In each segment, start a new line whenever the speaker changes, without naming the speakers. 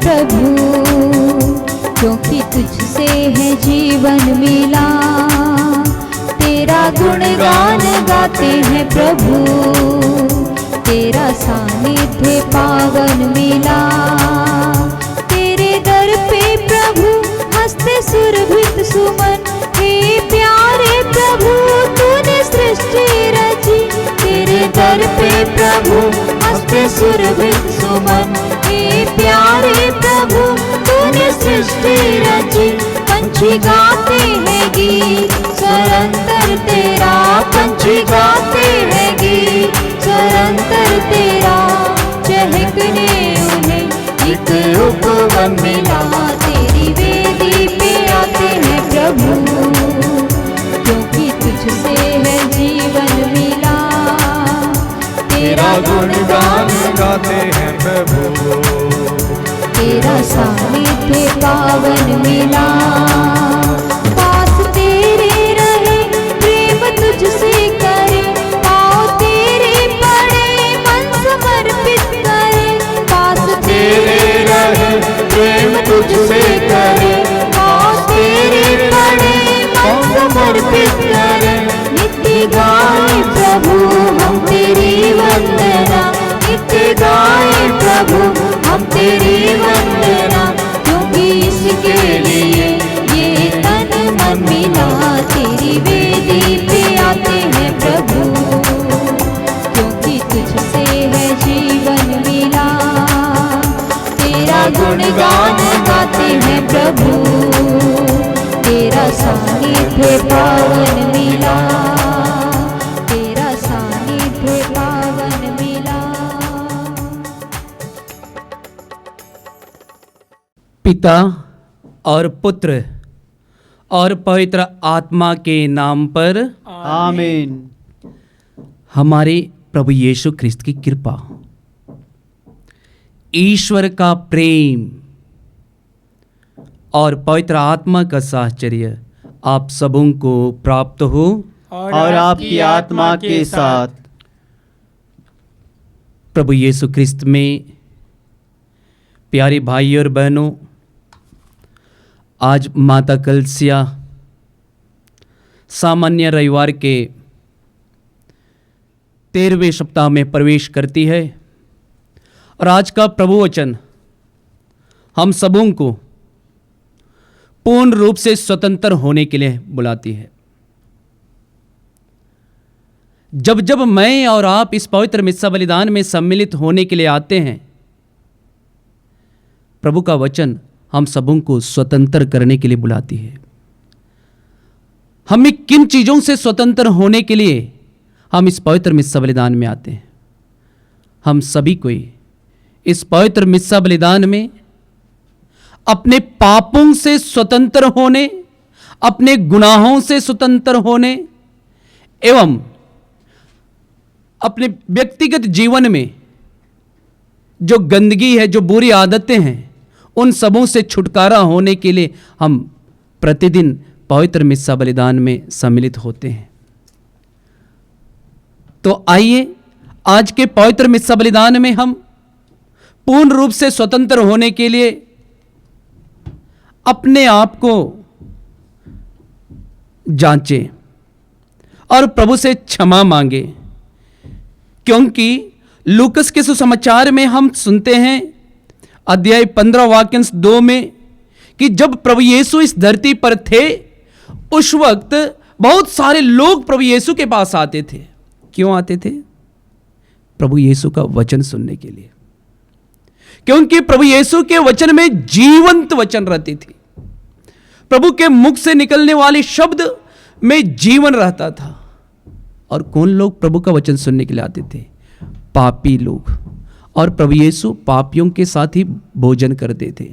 प्रभु, क्योंकि तुझसे है जीवन मिला। तेरा गुणगान गाते हैं प्रभु, तेरा सानिध्य पावन मिला। तेरे दर पे प्रभु हंसते सुरभित सुमन, हे प्यारे प्रभु तूने सृष्टि रची। तेरे दर पे प्रभु हंसते सुरभित सुमन, हे प्यारे प्रभु तूने सृष्टि रची। पंछी गाते हैं गीत स्वरंतर तेरा, पंछी गाते हैं गीत स्वरंतर तेरा। चहकने उन्हें एक उपवन मिला। तेरी वेदी पे आते हैं प्रभु, क्योंकि तुझसे है जीवन मिला। तेरा गुणगान गाते हैं प्रभु, तेरा सानिध्य पावन मिला। पास तेरे रहे प्रेम तुझसे करे, पाँव तेरे पड़े मन समर्पित करे। पास तेरे रहे प्रेम तुझसे करे, पाँव तेरे पड़े मन समर्पित करे। नित्य गाए प्रभु हम तेरी वंदना, नित्य गाए प्रभु हम तेरी वंदना। क्योंकि इसके लिए ये तन मन मिला। तेरी वेदी पे आते हैं प्रभु, क्योंकि तुझसे है जीवन मिला। तेरा गुणगान गाते हैं प्रभु, तेरा सानिध्य पावन मिला। तेरा सानिध्य पावन मिला।
पिता और पुत्र और पवित्र आत्मा के नाम पर
आमीन।
हमारे प्रभु यीशु ख्रिस्त की कृपा, ईश्वर का प्रेम और पवित्र आत्मा का साहचर्य आप सबों को प्राप्त हो
और आपकी आत्मा के साथ।
प्रभु यीशु ख्रिस्त में प्यारे भाई और बहनों, आज माता कलसिया सामान्य रविवार के 13वें सप्ताह में प्रवेश करती है और आज का प्रभु वचन हम सबों को पूर्ण रूप से स्वतंत्र होने के लिए बुलाती है। जब जब मैं और आप इस पवित्र मिस्सा बलिदान में सम्मिलित होने के लिए आते हैं, प्रभु का वचन हम सबों को स्वतंत्र करने के लिए बुलाती है। हमें किन चीजों से स्वतंत्र होने के लिए हम इस पवित्र मिस्सा बलिदान में आते हैं? हम सभी को इस पवित्र मिस्सा बलिदान में अपने पापों से स्वतंत्र होने, अपने गुनाहों से स्वतंत्र होने एवं अपने व्यक्तिगत जीवन में जो गंदगी है, जो बुरी आदतें हैं, उन सबों से छुटकारा होने के लिए हम प्रतिदिन पवित्र मिस्सा बलिदान में सम्मिलित होते हैं। तो आइए आज के पवित्र मिस्सा बलिदान में हम पूर्ण रूप से स्वतंत्र होने के लिए अपने आप को जांचें और प्रभु से क्षमा मांगे, क्योंकि लूकस के सुसमाचार में हम सुनते हैं अध्याय 15 वाक्यांश 2 में कि जब प्रभु यीशु इस धरती पर थे उस वक्त बहुत सारे लोग प्रभु यीशु के पास आते थे। क्यों आते थे? प्रभु यीशु का वचन सुनने के लिए, क्योंकि प्रभु यीशु के वचन में जीवंत वचन रहती थी। प्रभु के मुख से निकलने वाले शब्द में जीवन रहता था। और कौन लोग प्रभु का वचन सुनने के लिए आते थे? पापी लोग। और प्रभु यीशु पापियों के साथ ही भोजन करते थे।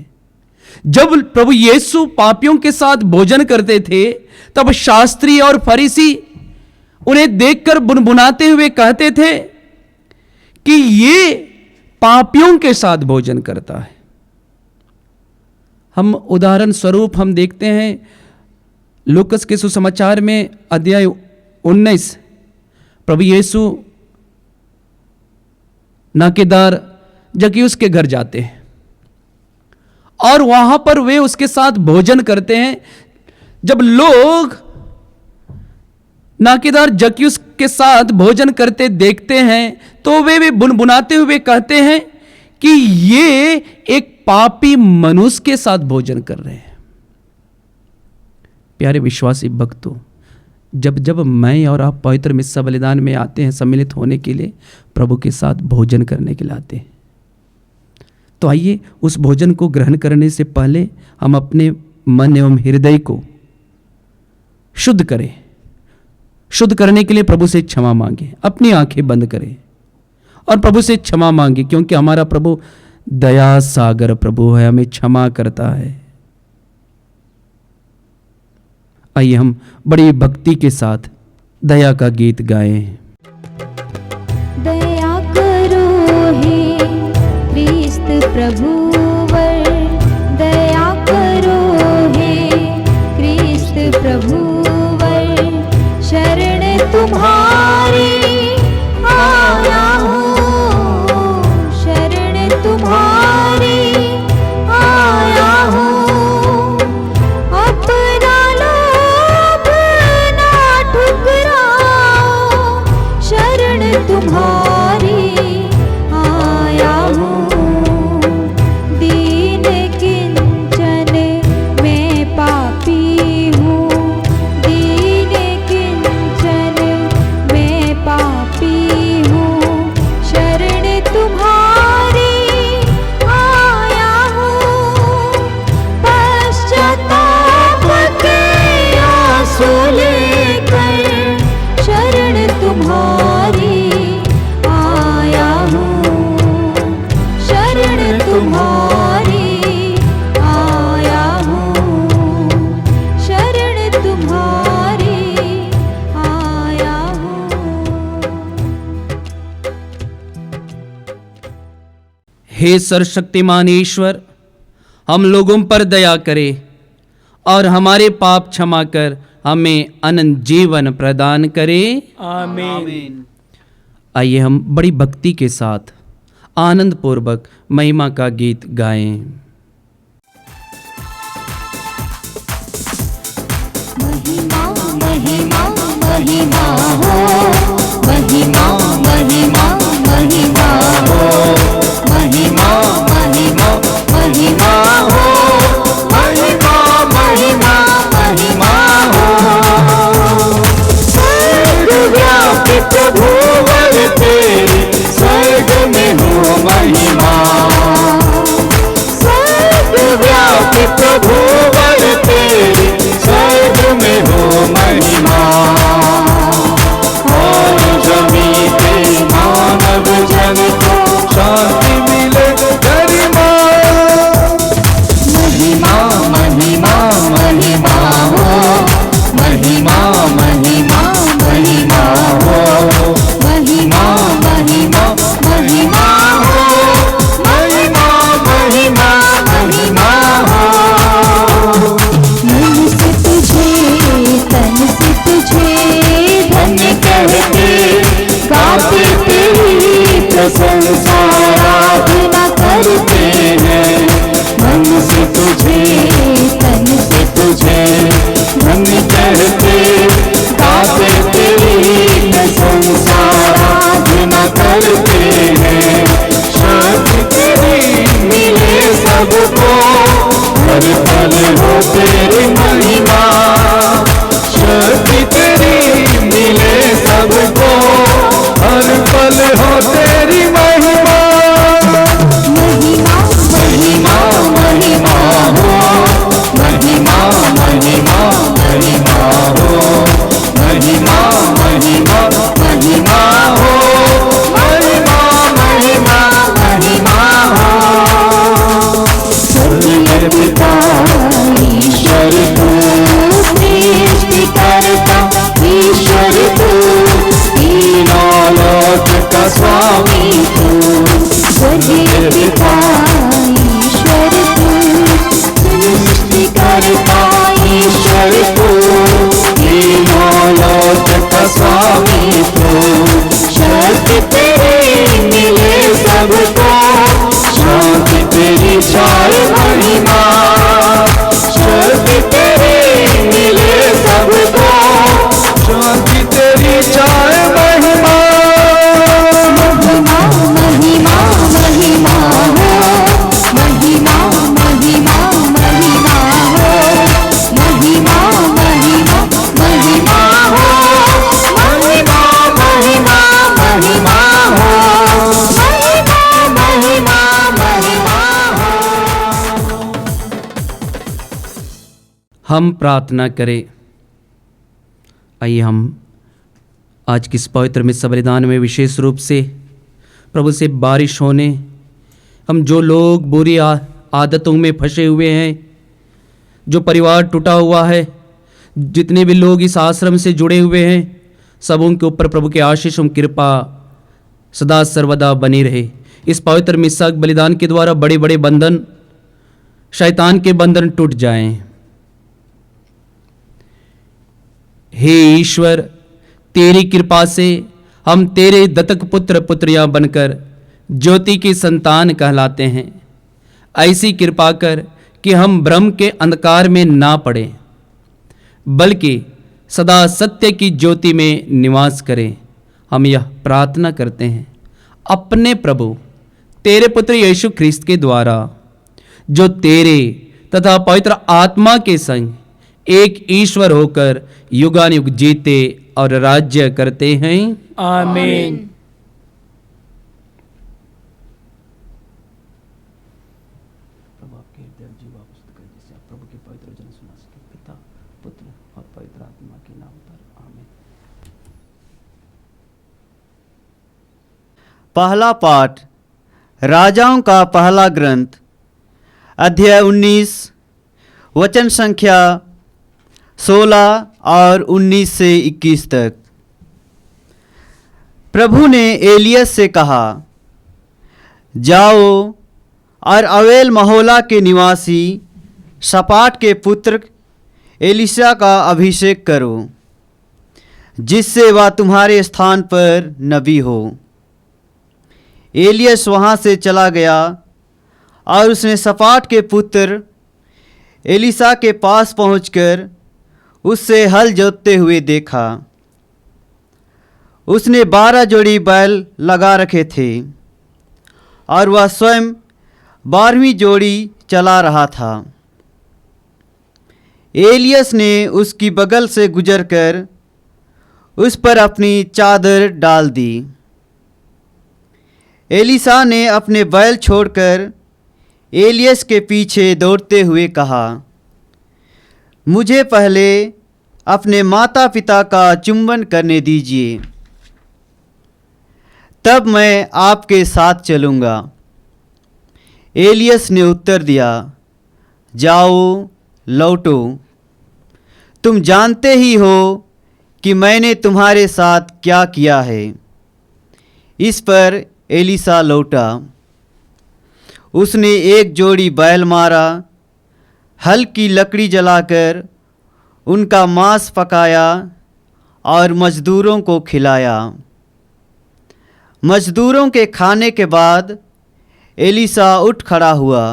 जब प्रभु यीशु पापियों के साथ भोजन करते थे तब शास्त्री और फरीसी उन्हें देखकर बुनबुनाते हुए कहते थे कि ये पापियों के साथ भोजन करता है। हम उदाहरण स्वरूप हम देखते हैं लूकस के सुसमाचार में अध्याय 19, प्रभु यीशु नाकेदार जक्कैयुस के घर जाते हैं और वहां पर वे उसके साथ भोजन करते हैं। जब लोग नाकेदार जक्यूस के साथ भोजन करते देखते हैं तो वे बुनबुनाते हुए कहते हैं कि ये एक पापी मनुष्य के साथ भोजन कर रहे हैं। प्यारे विश्वासी भक्तों, जब जब मैं और आप पवित्र मिस्सा बलिदान में आते हैं सम्मिलित होने के लिए, प्रभु के साथ भोजन करने के लिए आते हैं, तो आइए उस भोजन को ग्रहण करने से पहले हम अपने मन एवं हृदय को शुद्ध करें। शुद्ध करने के लिए प्रभु से क्षमा मांगे, अपनी आंखें बंद करें और प्रभु से क्षमा मांगे, क्योंकि हमारा प्रभु दया सागर प्रभु है, हमें क्षमा करता है। आइए हम बड़ी भक्ति के साथ दया का गीत गाएं।
दया करो हे क्रिस्त प्रभुवर, दया करो हे क्रिस्त प्रभुवर, शरण तुम्हारी आया हूँ, शरण तुम्हारी आया हूँ, अपना लोभ ना ठुकराओ, शरण तुम्हारी आया हूँ, दीन किंचन मैं पापी हूँ, दीन किंचन मैं पापी हूँ, शरण तुम्हारी आया हूँ, पश्चाताप के आंसू लेकर, शरण तुम्हारी आया हूँ, शरण तुम्हारी आया हूँ, शरण तुम्हारी आया हूँ।
हे सर्वशक्तिमान ईश्वर, हम लोगों पर दया करे और हमारे पाप क्षमा कर हमें अनंत जीवन प्रदान करे।
आमीन।
आइए हम बड़ी भक्ति के साथ आनंद पूर्वक महिमा का गीत गाएं।
महिमा महिमा महिमा हो, महिमा महिमा महिमा हो, महिमा महिमा महिमा हो, महिमा महिमा महिमा हो, सर्वव्यापी प्रभुवर तेरी स्वर्ग में हो महिमा, सर्वव्यापी प्रभुवर तेरी स्वर्ग में हो महिमा, और जमीन पे मानव जन को शांति मिले गरिमा, महिमा महिमा महिमा हो, महिमा महिमा महिमा हो, महिमा महिमा महिमा हो, महिमा महिमा महिमा हो, मन से तुझे तन से तुझे धन्य कहते गाते तेरी प्रशंसा आराधना करते हैं, मन से तुझे तन से तुझे धन्य कहते गाते तेरी प्रशंसा आराधना करते हैं, शक्ति तेरी मिले सबको, हर पल हो तेरी महिमा, शक्ति तेरी मिले सबको, हर पल हो तेरी महिमा, महिमा महिमा महिमा हो, महिमा महिमा महिमा हो, महिमा महिमा महिमा हो, महिमा महिमा महिमा हो, स्वर्गीय पिता ईश्वर तू, सृष्टिकर्ता ईश्वर तू, तीनों लोक का स्वामी तू, स्वर्गीय पिता ईश्वर तू, सृष्टिकर्ता ईश्वर तू, तीनों लोक का स्वामी तू, शक्ति तेरी मिले सबको, शांति तेरी छाए महिमा,
हम प्रार्थना करें। आइए हम आज की इस पवित्र मिस्सा बलिदान में विशेष रूप से प्रभु से बारिश होने, हम जो लोग बुरी आदतों में फंसे हुए हैं, जो परिवार टूटा हुआ है, जितने भी लोग इस आश्रम से जुड़े हुए हैं, सब उनके ऊपर प्रभु के आशीष एवं कृपा सदा सर्वदा बनी रहे। इस पवित्र मिस्सा बलिदान के द्वारा बड़े बड़े बंधन, शैतान के बंधन टूट जाएं। हे ईश्वर, तेरी कृपा से हम तेरे दत्तक पुत्र पुत्रियां बनकर ज्योति की संतान कहलाते हैं। ऐसी कृपा कर कि हम भ्रम के अंधकार में ना पड़े, बल्कि सदा सत्य की ज्योति में निवास करें। हम यह प्रार्थना करते हैं अपने प्रभु तेरे पुत्र यीशु ख्रिस्त के द्वारा, जो तेरे तथा पवित्र आत्मा के संग एक ईश्वर होकर युगानुयुग जीते और राज्य करते हैं।
आमीन।
प्रभु आपके हृदय और जीवा पुस्तक है, जिससे आप प्रभु के पवित्र वचन सुना सके। पिता, पुत्र और पवित्र आत्मा के नाम पर आमीन।
पहला पाठ राजाओं का पहला ग्रंथ, अध्याय 19, वचन संख्या 16 और 19 से 21 तक। प्रभु ने एलियस से कहा, जाओ और अवेल महोला के निवासी शपाट के पुत्र एलिशा का अभिषेक करो, जिससे वह तुम्हारे स्थान पर नबी हो। एलियस वहाँ से चला गया और उसने शपाट के पुत्र एलिशा के पास पहुंचकर उससे हल जोतते हुए देखा। उसने 12 जोड़ी बैल लगा रखे थे और वह स्वयं 12वीं जोड़ी चला रहा था। एलियस ने उसकी बगल से गुजरकर उस पर अपनी चादर डाल दी। एलिशा ने अपने बैल छोड़कर एलियस के पीछे दौड़ते हुए कहा, मुझे पहले अपने माता पिता का चुंबन करने दीजिए, तब मैं आपके साथ चलूँगा। एलियस ने उत्तर दिया, जाओ लौटो, तुम जानते ही हो कि मैंने तुम्हारे साथ क्या किया है। इस पर एलिशा लौटा। उसने एक जोड़ी बैल मारा, हल की लकड़ी जलाकर उनका मांस पकाया और मजदूरों को खिलाया। मजदूरों के खाने के बाद एलिशा उठ खड़ा हुआ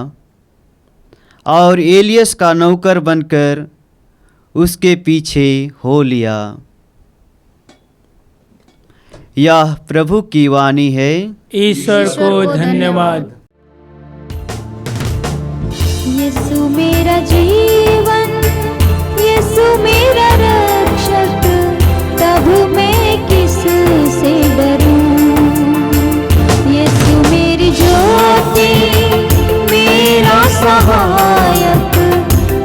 और एलियस का नौकर बनकर उसके पीछे हो लिया। यह प्रभु की वाणी है।
ईश्वर को धन्यवाद।
यीशु मेरा जीवन, यीशु मेरा रक्षक, तब मैं किससे डरूं। यीशु मेरी ज्योति, मेरा सहायक,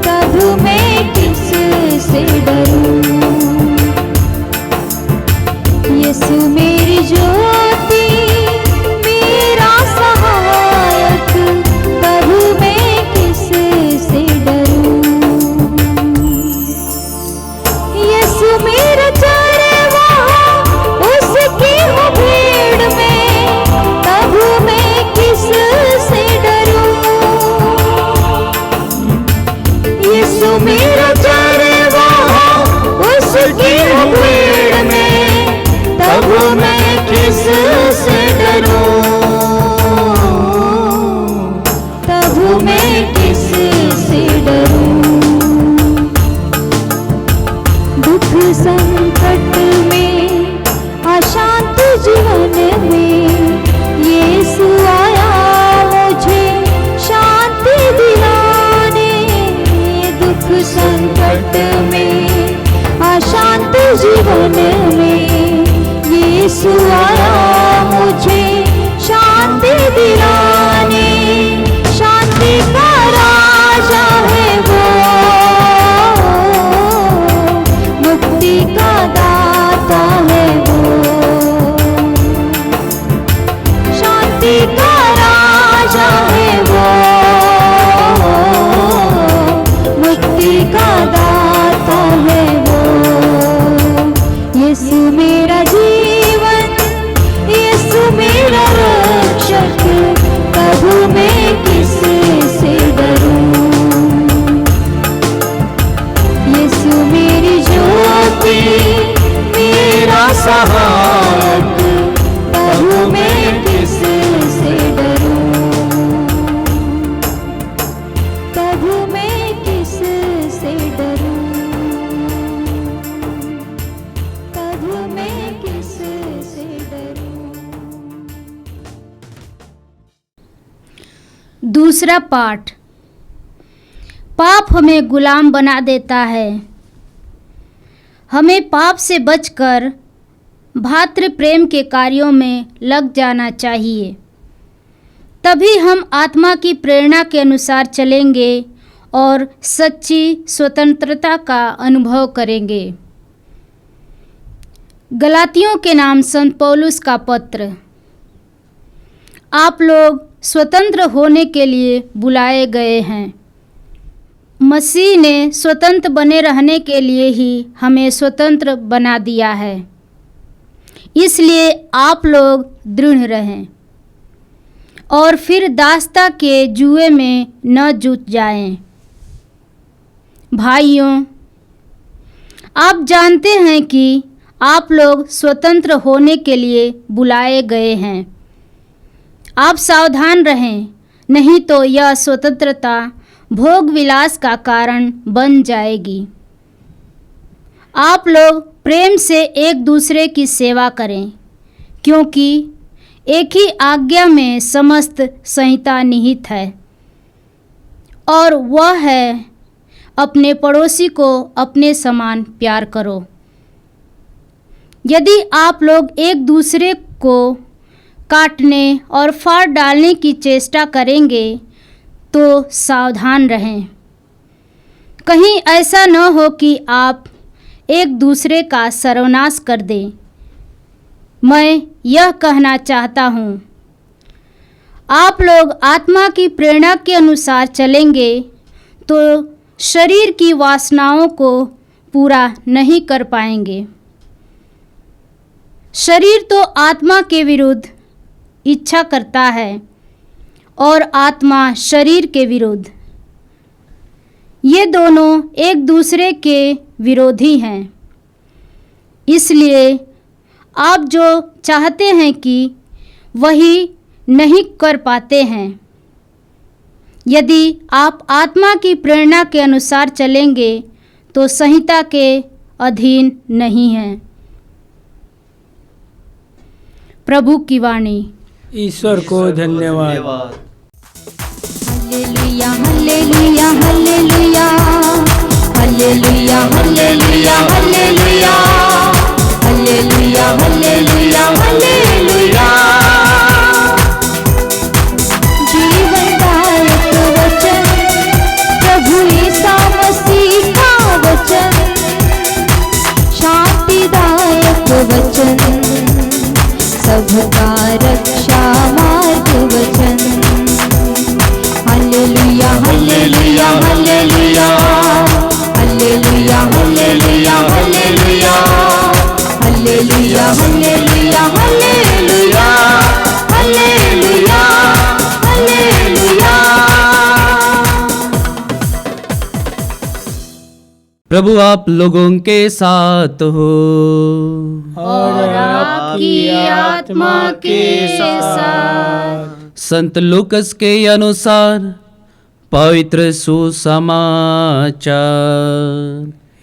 तब मैं किससे डरूं। यीशु मेरी ज्योति, मेरा सहायक, तब मैं किससे डरूं। यीशु मेरा चरवाहा, उसकी हूँ भीड़ में, तब मैं किससे डरूं। यीशु मेरा चरवाहा, उसकी हूँ भीड़ में, तब मैं किससे डरूं। तब मैं किससे डरूं। दुख संकट में, अशांत जीवन में, यीशु आया मुझे शांति दिलाने। दुख संकट में, अशांत जीवन में, यीशु आया मुझे शांति दिलाने। शांति का राजा है वो, मेरा जीवन, यीशु मेरा रक्षक, प्रभु मैं किससे डरूं। यीशु मेरी ज्योति, मेरा सहायक, प्रभु मैं किससे डरूं। प्रभु मैं किससे डरूं। प्रभु मैं किससे डरूं।
दूसरा पाठ। पाप हमें गुलाम बना देता है। हमें पाप से बचकर भातृ प्रेम के कार्यों में लग जाना चाहिए। तभी हम आत्मा की प्रेरणा के अनुसार चलेंगे और सच्ची स्वतंत्रता का अनुभव करेंगे। गलातियों के नाम संत पौलुस का पत्र। आप लोग स्वतंत्र होने के लिए बुलाए गए हैं। मसीह ने स्वतंत्र बने रहने के लिए ही हमें स्वतंत्र बना दिया है। इसलिए आप लोग दृढ़ रहें और फिर दासता के जुए में न जूझ जाएं। भाइयों, आप जानते हैं कि आप लोग स्वतंत्र होने के लिए बुलाए गए हैं। आप सावधान रहें, नहीं तो यह स्वतंत्रता भोग विलास का कारण बन जाएगी। आप लोग प्रेम से एक दूसरे की सेवा करें, क्योंकि एक ही आज्ञा में समस्त संहिता निहित है, और वह है अपने पड़ोसी को अपने समान प्यार करो। यदि आप लोग एक दूसरे को काटने और फाड़ डालने की चेष्टा करेंगे तो सावधान रहें। कहीं ऐसा न हो कि आप एक दूसरे का सर्वनाश कर दें। मैं यह कहना चाहता हूँ, आप लोग आत्मा की प्रेरणा के अनुसार चलेंगे तो शरीर की वासनाओं को पूरा नहीं कर पाएंगे। शरीर तो आत्मा के विरुद्ध इच्छा करता है और आत्मा शरीर के विरुद्ध। ये दोनों एक दूसरे के विरोधी हैं। इसलिए आप जो चाहते हैं कि वही नहीं कर पाते हैं। यदि आप आत्मा की प्रेरणा के अनुसार चलेंगे तो संहिता के अधीन नहीं हैं। प्रभु की वाणी।
ईश्वर को धन्यवाद।
Hallelujah hallelujah hallelujah hallelujah hallelujah hallelujah hallelujah hallelujah hallelujah. जीवनदायक वचन प्रभु यीशु मसीह का वचन, शांतिदायक वचन, सबका रक्षा मार्ग वचन। Hallelujah hallelujah hallelujah hallelujah hallelujah hallelujah hallelujah hallelujah hallelujah hallelujah hallelujah.
प्रभु आप लोगों के साथ हो
और आपकी आत्मा के साथ।
संत लूकस के अनुसार पवित्र सुसमाचार।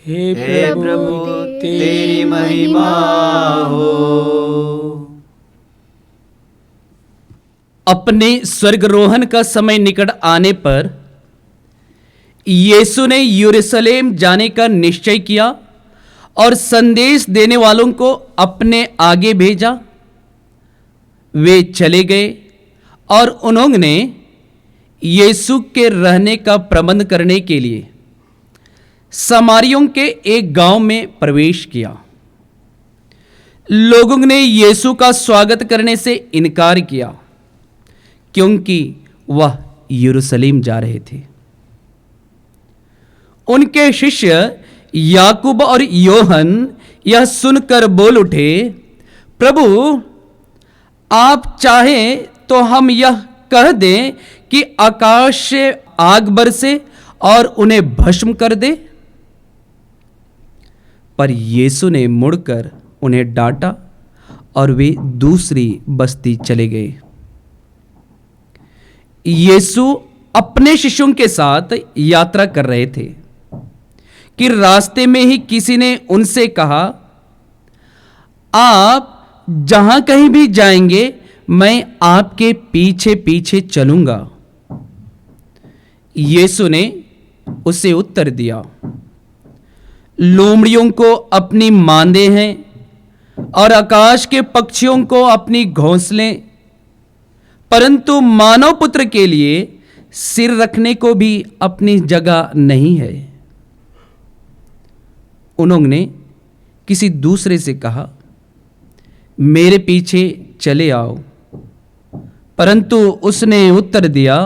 हे प्रभु तेरी
महिमा हो।
अपने स्वर्गरोहण का समय निकट आने पर यीशु ने यरूशलेम जाने का निश्चय किया और संदेश देने वालों को अपने आगे भेजा। वे चले गए और उन्होंने यीशु के रहने का प्रबंध करने के लिए समारियों के एक गांव में प्रवेश किया। लोगों ने यीशु का स्वागत करने से इनकार किया क्योंकि वह यरूशलेम जा रहे थे। उनके शिष्य याकूब और योहन यह सुनकर बोल उठे, प्रभु आप चाहें तो हम यह कह दें कि आकाश से आग बरसे और उन्हें भस्म कर दे। पर यीशु ने मुड़कर उन्हें डांटा और वे दूसरी बस्ती चले गए। यीशु अपने शिष्यों के साथ यात्रा कर रहे थे कि रास्ते में ही किसी ने उनसे कहा, आप जहां कहीं भी जाएंगे मैं आपके पीछे पीछे चलूंगा। यीशु ने उसे उत्तर दिया, लोमड़ियों को अपनी मांदे हैं और आकाश के पक्षियों को अपनी घोंसलें, परंतु मानव पुत्र के लिए सिर रखने को भी अपनी जगह नहीं है। उन्होंने किसी दूसरे से कहा, मेरे पीछे चले आओ। परंतु उसने उत्तर दिया,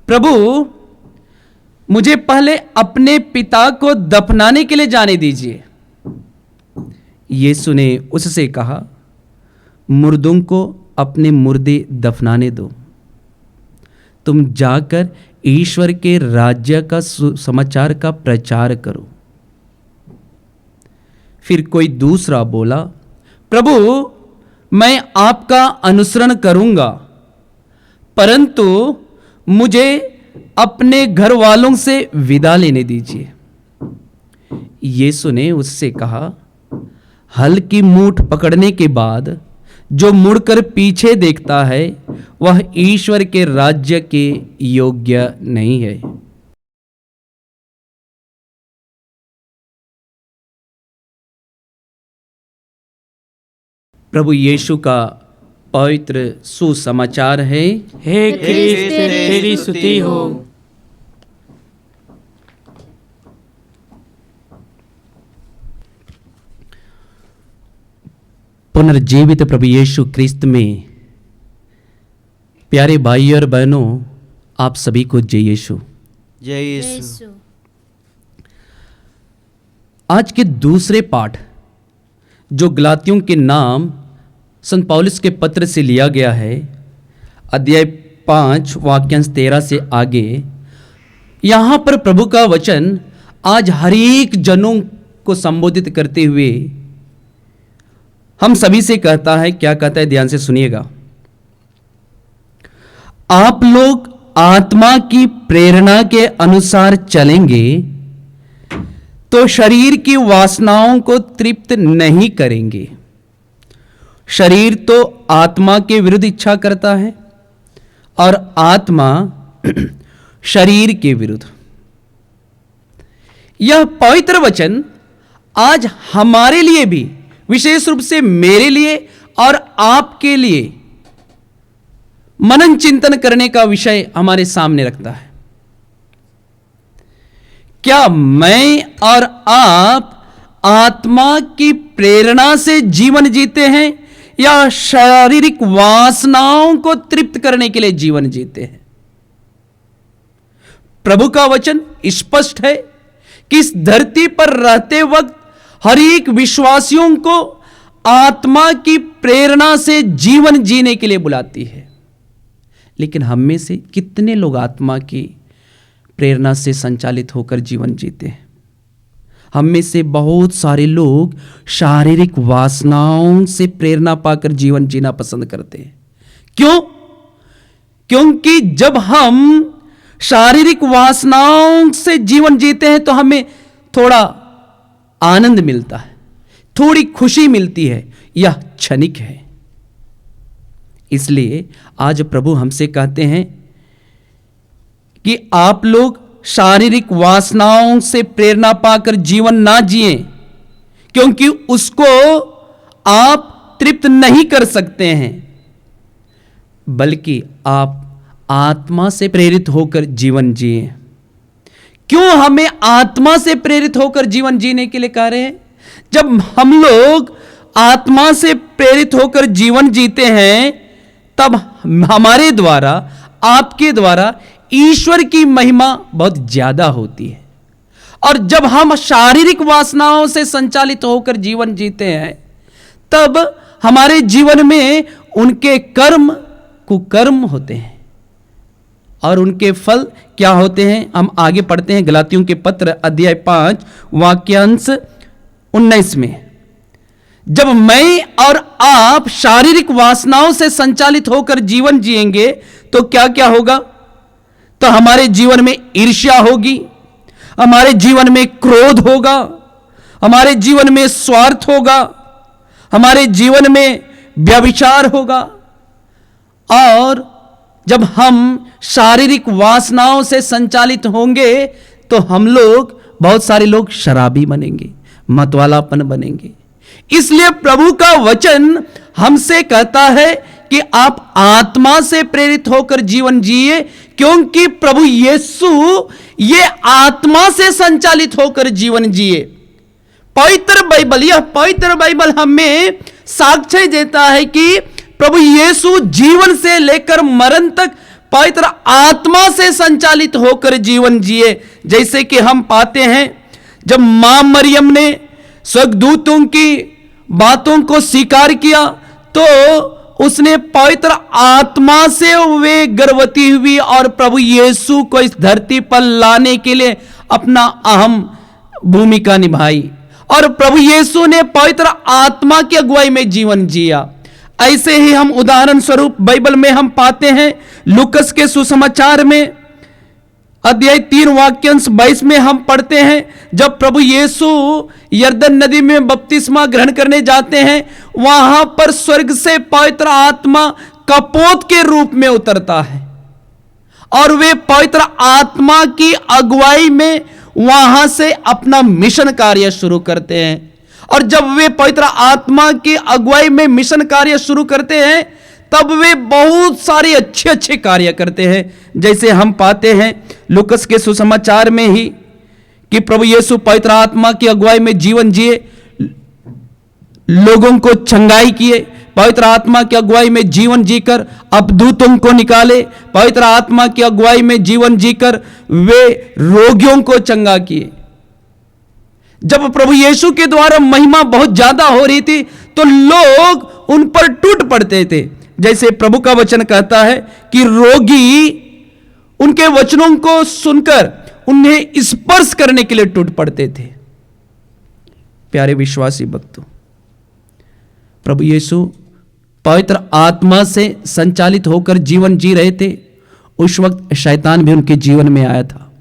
प्रभु मुझे पहले अपने पिता को दफनाने के लिए जाने दीजिए। यीशु ने उससे कहा, मुर्दों को अपने मुर्दे दफनाने दो, तुम जाकर ईश्वर के राज्य का समाचार का प्रचार करो। फिर कोई दूसरा बोला, प्रभु मैं आपका अनुसरण करूंगा, परंतु मुझे अपने घर वालों से विदा लेने दीजिए। यीशु ने उससे कहा, हल की मूठ पकड़ने के बाद जो मुड़कर पीछे देखता है वह ईश्वर के राज्य के योग्य नहीं है। प्रभु यीशु का पवित्र सुसमाचार है।
हे क्रिस्त तेरी स्तुति हो।
पुनर्जीवित प्रभु यीशु क्रिस्त में प्यारे भाई और बहनों, आप सभी को जय यीशु।
जय यीशु।
आज के दूसरे पाठ जो गलातियों के नाम संत पौलुस के पत्र से लिया गया है, अध्याय 5 वाक्यांश 13 से आगे, यहाँ पर प्रभु का वचन आज हर एक जनों को संबोधित करते हुए हम सभी से कहता है। क्या कहता है, ध्यान से सुनिएगा। आप लोग आत्मा की प्रेरणा के अनुसार चलेंगे तो शरीर की वासनाओं को तृप्त नहीं करेंगे। शरीर तो आत्मा के विरुद्ध इच्छा करता है और आत्मा शरीर के विरुद्ध। यह पवित्र वचन आज हमारे लिए भी, विशेष रूप से मेरे लिए और आपके लिए मनन चिंतन करने का विषय हमारे सामने रखता है। क्या मैं और आप आत्मा की प्रेरणा से जीवन जीते हैं या शारीरिक वासनाओं को तृप्त करने के लिए जीवन जीते हैं? प्रभु का वचन स्पष्ट है कि इस धरती पर रहते वक्त हर एक विश्वासियों को आत्मा की प्रेरणा से जीवन जीने के लिए बुलाती है। लेकिन हम में से कितने लोग आत्मा की प्रेरणा से संचालित होकर जीवन जीते हैं? हम में से बहुत सारे लोग शारीरिक वासनाओं से प्रेरणा पाकर जीवन जीना पसंद करते हैं। क्यों? क्योंकि जब हम शारीरिक वासनाओं से जीवन जीते हैं तो हमें थोड़ा आनंद मिलता है, थोड़ी खुशी मिलती है, यह क्षणिक है। इसलिए आज प्रभु हमसे कहते हैं कि आप लोग शारीरिक वासनाओं से प्रेरणा पाकर जीवन ना जिएं, क्योंकि उसको आप तृप्त नहीं कर सकते हैं, बल्कि आप आत्मा से प्रेरित होकर जीवन जिएं। क्यों हमें आत्मा से प्रेरित होकर जीवन जीने के लिए कह रहे हैं? जब हम लोग आत्मा से प्रेरित होकर जीवन जीते हैं तब हमारे द्वारा, आपके द्वारा ईश्वर की महिमा बहुत ज्यादा होती है और जब हम शारीरिक वासनाओं से संचालित होकर जीवन जीते हैं, तब हमारे जीवन में उनके कर्म कुकर्म होते हैं और उनके फल क्या होते हैं। हम आगे पढ़ते हैं गलातियों के पत्र अध्याय 5 वाक्यांश 19 में। जब मैं और आप शारीरिक वासनाओं से संचालित होकर जीवन जिएंगे तो क्या क्या होगा? तो हमारे जीवन में ईर्ष्या होगी, हमारे जीवन में क्रोध होगा, हमारे जीवन में स्वार्थ होगा, हमारे जीवन में व्यभिचार होगा। और जब हम शारीरिक वासनाओं से संचालित होंगे तो हम लोग, बहुत सारे लोग शराबी बनेंगे, मतवालापन बनेंगे। इसलिए प्रभु का वचन हमसे कहता है कि आप आत्मा से प्रेरित होकर जीवन जिए, क्योंकि प्रभु यीशु ये आत्मा से संचालित होकर जीवन जिए। पवित्र बाइबल, यह पवित्र बाइबल हमें साक्ष्य देता है कि प्रभु यीशु जीवन से लेकर मरण तक पवित्र आत्मा से संचालित होकर जीवन जिए। जैसे कि हम पाते हैं, जब मां मरियम ने स्वर्गदूतों की बातों को स्वीकार किया तो उसने पवित्र आत्मा से वे गर्भवती हुई और प्रभु यीशु को इस धरती पर लाने के लिए अपना अहम भूमिका निभाई और प्रभु यीशु ने पवित्र आत्मा की अगुवाई में जीवन जिया। ऐसे ही हम उदाहरण स्वरूप बाइबल में हम पाते हैं, लूकस के सुसमाचार में अध्याय 3 वाक्यांश 22 में हम पढ़ते हैं, जब प्रभु यीशु यरदन नदी में बपतिस्मा ग्रहण करने जाते हैं, वहां पर स्वर्ग से पवित्र आत्मा कपोत के रूप में उतरता है और वे पवित्र आत्मा की अगुवाई में वहां से अपना मिशन कार्य शुरू करते हैं। और जब वे पवित्र आत्मा की अगुवाई में मिशन कार्य शुरू करते हैं, तब वे बहुत सारे अच्छे अच्छे कार्य करते हैं। जैसे हम पाते हैं लूकस के सुसमाचार में ही कि प्रभु यीशु पवित्र आत्मा की अगुवाई में जीवन जिए, लोगों को चंगाई किए, पवित्र आत्मा की अगुवाई में जीवन जीकर अबदूतों को निकाले, पवित्र आत्मा की अगुवाई में जीवन जीकर वे रोगियों को चंगा किए। जब प्रभु यीशु के द्वारा महिमा बहुत ज्यादा हो रही थी तो लोग उन पर टूट पड़ते थे। जैसे प्रभु का वचन कहता है कि रोगी उनके वचनों को सुनकर उन्हें स्पर्श करने के लिए टूट पड़ते थे। प्यारे विश्वासी भक्तों, प्रभु यीशु पवित्र आत्मा से संचालित होकर जीवन जी रहे थे। उस वक्त शैतान भी उनके जीवन में आया था।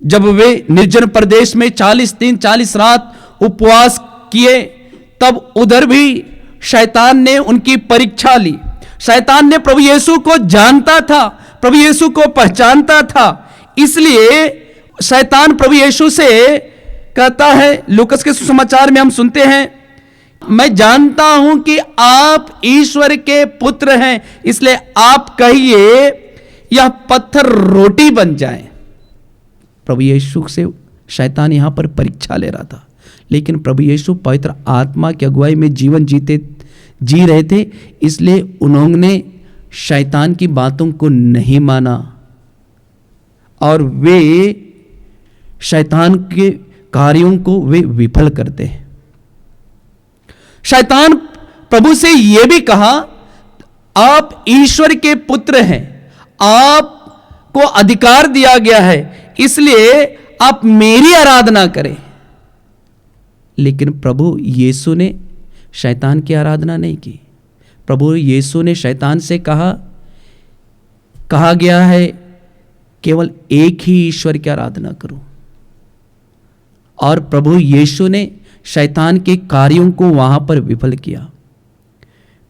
जब वे निर्जन प्रदेश में 40 दिन 40 रात उपवास किए, तब उधर भी शैतान ने उनकी परीक्षा ली। शैतान ने प्रभु यीशु को जानता था, प्रभु यीशु को पहचानता था, इसलिए शैतान प्रभु यीशु से कहता है, लूकस के सुसमाचार में हम सुनते हैं, मैं जानता हूं कि आप ईश्वर के पुत्र हैं, इसलिए आप कहिए यह पत्थर रोटी बन जाए। प्रभु यीशु से शैतान यहां पर परीक्षा ले रहा था, लेकिन प्रभु यीशु पवित्र आत्मा की अगुवाई में जीवन जी रहे थे, इसलिए उन्होंने शैतान की बातों को नहीं माना और वे शैतान के कार्यों को वे विफल करते हैं। शैतान प्रभु से यह भी कहा, आप ईश्वर के पुत्र हैं, आपको अधिकार दिया गया है, इसलिए आप मेरी आराधना करें। लेकिन प्रभु यीशु ने शैतान की आराधना नहीं की। प्रभु यीशु ने शैतान से कहा गया है केवल एक ही ईश्वर की आराधना करो, और प्रभु यीशु ने शैतान के कार्यों को वहां पर विफल किया।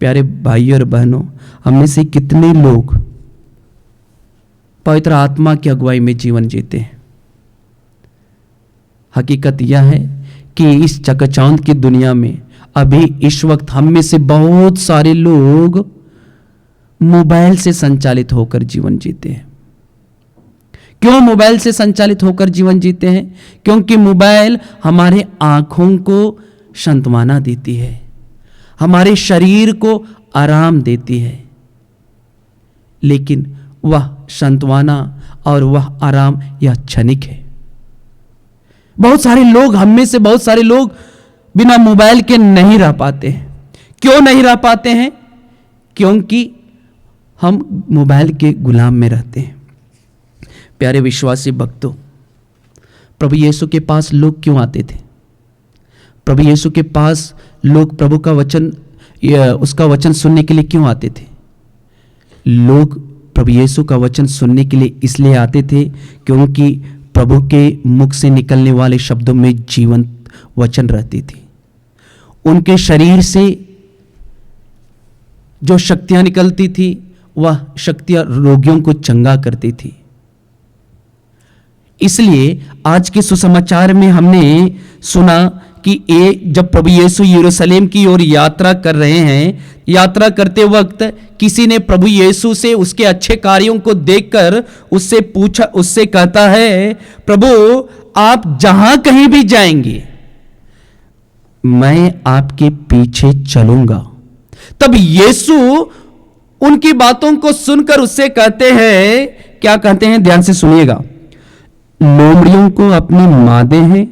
प्यारे भाइयों और बहनों, हम में से कितने लोग पवित्र आत्मा की अगुवाई में जीवन जीते हैं? हकीकत यह है कि इस चकाचौंध की दुनिया में अभी इस वक्त हम में से बहुत सारे लोग मोबाइल से संचालित होकर जीवन जीते हैं। क्यों मोबाइल से संचालित होकर जीवन जीते हैं? क्योंकि मोबाइल हमारे आंखों को सांत्वना देती है, हमारे शरीर को आराम देती है, लेकिन वह सांत्वना और वह आराम यह क्षणिक है। बहुत सारे लोग, हम में से बहुत सारे लोग बिना मोबाइल के नहीं रह पाते हैं। क्यों नहीं रह पाते हैं? क्योंकि हम मोबाइल के गुलाम में रहते हैं। प्यारे विश्वासी भक्तों, प्रभु यीशु के पास लोग क्यों आते थे? प्रभु यीशु के पास लोग प्रभु का वचन, उसका वचन सुनने के लिए क्यों आते थे? लोग प्रभु यीशु का वचन सुनने के लिए इसलिए आते थे क्योंकि प्रभु के मुख से निकलने वाले शब्दों में जीवंत वचन रहती थी। उनके शरीर से जो शक्तियां निकलती थी, वह शक्तियां रोगियों को चंगा करती थी। इसलिए आज के सुसमाचार में हमने सुना कि जब प्रभु यीशु यरूशलेम की ओर यात्रा कर रहे हैं, यात्रा करते वक्त किसी ने प्रभु यीशु से उसके अच्छे कार्यों को देखकर उससे पूछा, उससे कहता है, प्रभु आप जहां कहीं भी जाएंगे मैं आपके पीछे चलूंगा। तब यीशु उनकी बातों को सुनकर उससे कहते हैं, क्या कहते हैं? ध्यान से सुनिएगा। लोमड़ियों को अपने मादे हैं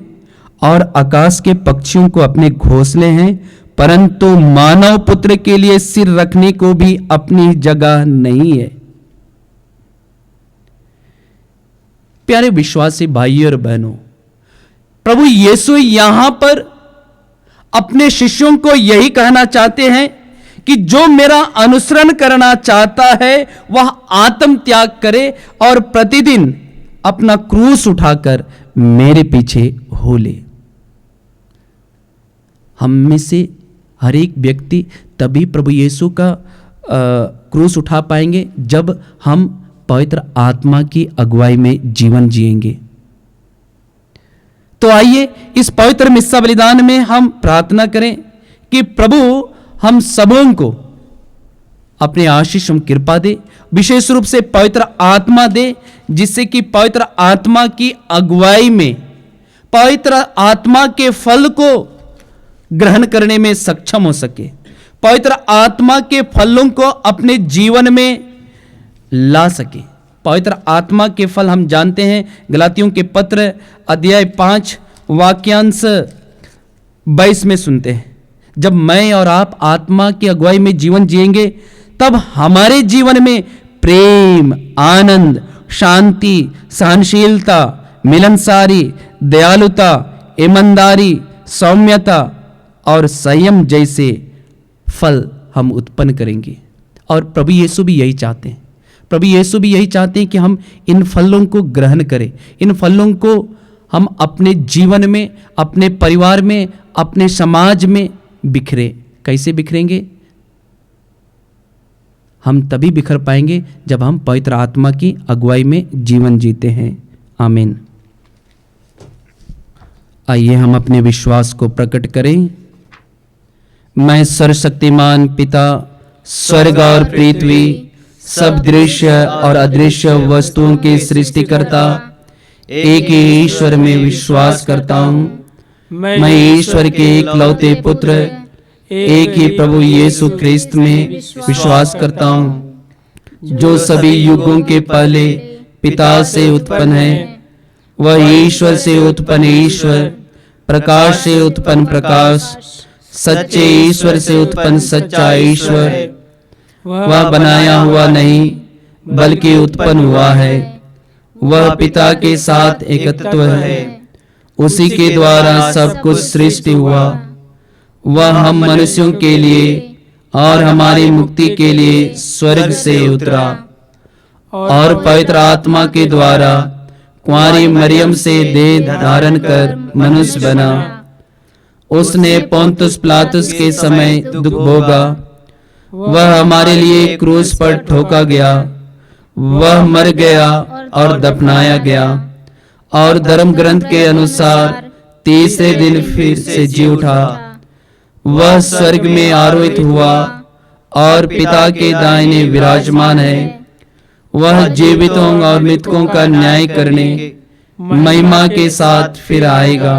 और आकाश के पक्षियों को अपने घोंसले हैं, परंतु मानव पुत्र के लिए सिर रखने को भी अपनी जगह नहीं है। प्यारे विश्वासी भाइयों और बहनों, प्रभु यीशु यहां पर अपने शिष्यों को यही कहना चाहते हैं कि जो मेरा अनुसरण करना चाहता है वह आत्म त्याग करे और प्रतिदिन अपना क्रूस उठाकर मेरे पीछे हो ले। हम में से हर एक व्यक्ति तभी प्रभु यीशु का क्रूस उठा पाएंगे जब हम पवित्र आत्मा की अगुवाई में जीवन जिएंगे। तो आइए इस पवित्र मिस्सा बलिदान में हम प्रार्थना करें कि प्रभु हम सबों को अपने आशीष एवं कृपा दे, विशेष रूप से पवित्र आत्मा दे, जिससे कि पवित्र आत्मा की अगुवाई में पवित्र आत्मा के फल को ग्रहण करने में सक्षम हो सके, पवित्र आत्मा के फलों को अपने जीवन में ला सके। पवित्र आत्मा के फल हम जानते हैं, गलातियों के पत्र अध्याय 5 वाक्यांश 22 में सुनते हैं, जब मैं और आप आत्मा की अगुवाई में जीवन जिएंगे तब हमारे जीवन में प्रेम, आनंद, शांति, सहनशीलता, मिलनसारी, दयालुता, ईमानदारी, सौम्यता और संयम जैसे फल हम उत्पन्न करेंगे। और प्रभु यीशु भी यही चाहते हैं, प्रभु यीशु भी यही चाहते हैं कि हम इन फलों को ग्रहण करें, इन फलों को हम अपने जीवन में, अपने परिवार में, अपने समाज में बिखरे। कैसे बिखरेंगे? हम तभी बिखर पाएंगे जब हम पवित्र आत्मा की अगुवाई में जीवन जीते हैं। आमीन। आइए हम अपने विश्वास को प्रकट करें। मैं सर्वशक्तिमान पिता, स्वर्ग और पृथ्वी, सब दृश्य और अदृश्य वस्तुओं के सृष्टिकर्ता एक ही ईश्वर में विश्वास करता हूँ। मैं ईश्वर के इकलौते पुत्र एक ही प्रभु यीशु ख्रिस्त में विश्वास करता हूँ, जो सभी युगों के पहले पिता से उत्पन्न है। वह ईश्वर से उत्पन्न ईश्वर, प्रकाश से उत्पन्न प्रकाश, सच्चे ईश्वर से उत्पन्न सच्चा ईश्वर। वह बनाया हुआ नहीं बल्कि उत्पन्न हुआ है। वह पिता के साथ एकत्व है, उसी के द्वारा सब कुछ सृष्टि हुआ। वह हम मनुष्यों के लिए और हमारी मुक्ति के लिए स्वर्ग से उतरा और पवित्र आत्मा के द्वारा कुंवारी मरियम से देह धारण कर मनुष्य बना। उसने पोंतुस पिलातुस के समय दुख भोगा। वह हमारे लिए क्रूस पर ठोका गया। वह मर गया और दफनाया गया और धर्म ग्रंथ के अनुसार तीसरे दिन फिर से जी उठा। वह स्वर्ग में आरोहित हुआ और पिता के दाहिने विराजमान है। वह जीवितों और मृतकों का न्याय करने महिमा के साथ फिर आएगा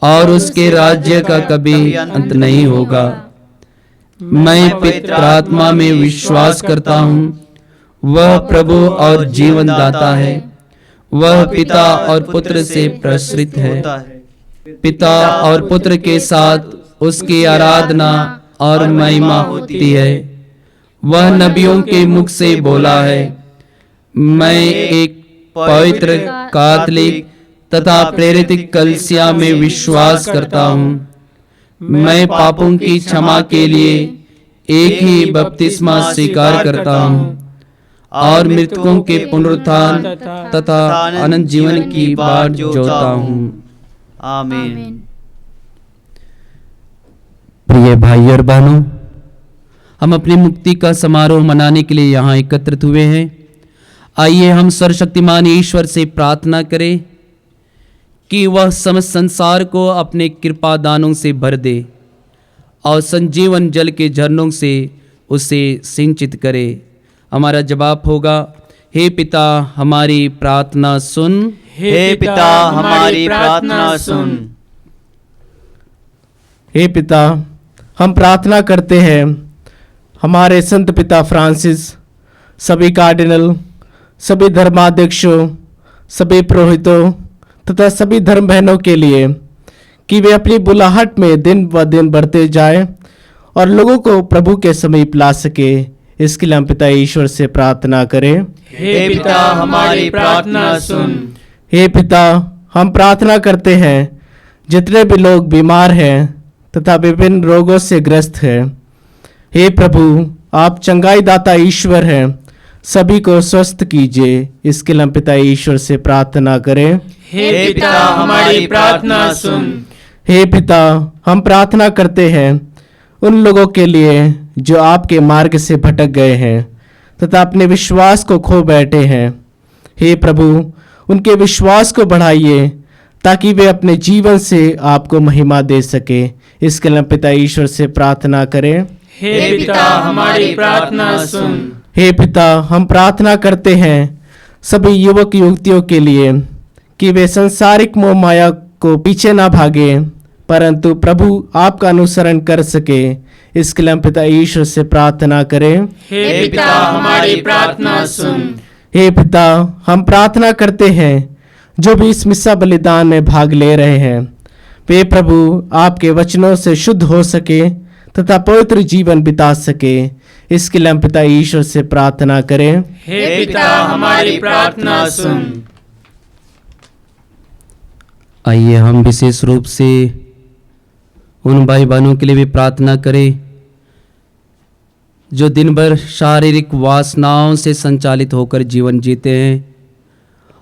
और उसके राज्य का कभी अंत नहीं होगा। मैं पवित्र आत्मा में विश्वास करता हूँ। वह प्रभु और जीवन दाता है। वह पिता और पुत्र से प्रसृत है।
होता है।
पिता और पुत्र के साथ उसकी आराधना और महिमा होती है। वह नबियों के मुख से बोला है, मैं एक पवित्र कैथोलिक तथा प्रेरित कलीसिया में विश्वास करता हूँ। मैं पापों की क्षमा के लिए एक ही बपतिस्मा स्वीकार करता हूँ और मृतकों के पुनरुत्थान तथा अनंत जीवन की बाट जोता हूँ।
आमीन।
प्रिय भाई और बहनों, हम अपनी मुक्ति का समारोह मनाने के लिए यहाँ एकत्रित हुए हैं। आइए हम सर्वशक्तिमान ईश्वर से प्रार्थना करें कि वह समस्त संसार को अपने कृपा दानों से भर दे और संजीवन जल के झरनों से उसे सिंचित करे। हमारा जवाब होगा, हे पिता हमारी प्रार्थना सुन।
हे पिता हमारी प्रार्थना सुन।
हे पिता, हम प्रार्थना करते हैं हमारे संत पिता फ्रांसिस, सभी कार्डिनल, सभी धर्माध्यक्षों, सभी पुरोहितों तथा सभी धर्म बहनों के लिए कि वे अपनी बुलाहट में दिन ब दिन बढ़ते जाएं और लोगों को प्रभु के समीप ला सके। इसके लिए हम पिता ईश्वर से प्रार्थना करें।
हे पिता हमारी प्रार्थना सुन।
हे पिता, हम प्रार्थना करते हैं जितने भी लोग बीमार हैं तथा विभिन्न रोगों से ग्रस्त हैं, हे प्रभु आप चंगाई दाता ईश्वर हैं, सभी को स्वस्थ कीजिए। इसके लिए हम पिता ईश्वर से प्रार्थना करें।
हे पिता हमारी प्रार्थना सुन।
हे पिता, हम प्रार्थना करते हैं उन लोगों के लिए जो आपके मार्ग से भटक गए हैं तथा अपने विश्वास को खो बैठे हैं। हे प्रभु, उनके विश्वास को बढ़ाइए ताकि वे अपने जीवन से आपको महिमा दे सके। इसके लिए पिता ईश्वर से प्रार्थना करें।
हे पिता हमारी प्रार्थना सुन।
हे पिता, हम प्रार्थना करते हैं सभी युवक युवतियों के लिए कि वे संसारिक मोह माया को पीछे ना भागे परंतु प्रभु आपका अनुसरण कर सके। इसके लिए हम पिता ईश्वर से प्रार्थना करें।
हे पिता हमारी प्रार्थना सुन।
हे पिता, हम प्रार्थना करते हैं जो भी इस मिस्सा बलिदान में भाग ले रहे हैं वे प्रभु आपके वचनों से शुद्ध हो सके तथा पवित्र जीवन बिता सके। इसके लिए हम पिता ईश्वर से प्रार्थना करें।
हे पिता हमारी प्रार्थना सुन।
आइए हम विशेष रूप से उन भाई बहनों के लिए भी प्रार्थना करें जो दिन भर शारीरिक वासनाओं से संचालित होकर जीवन जीते हैं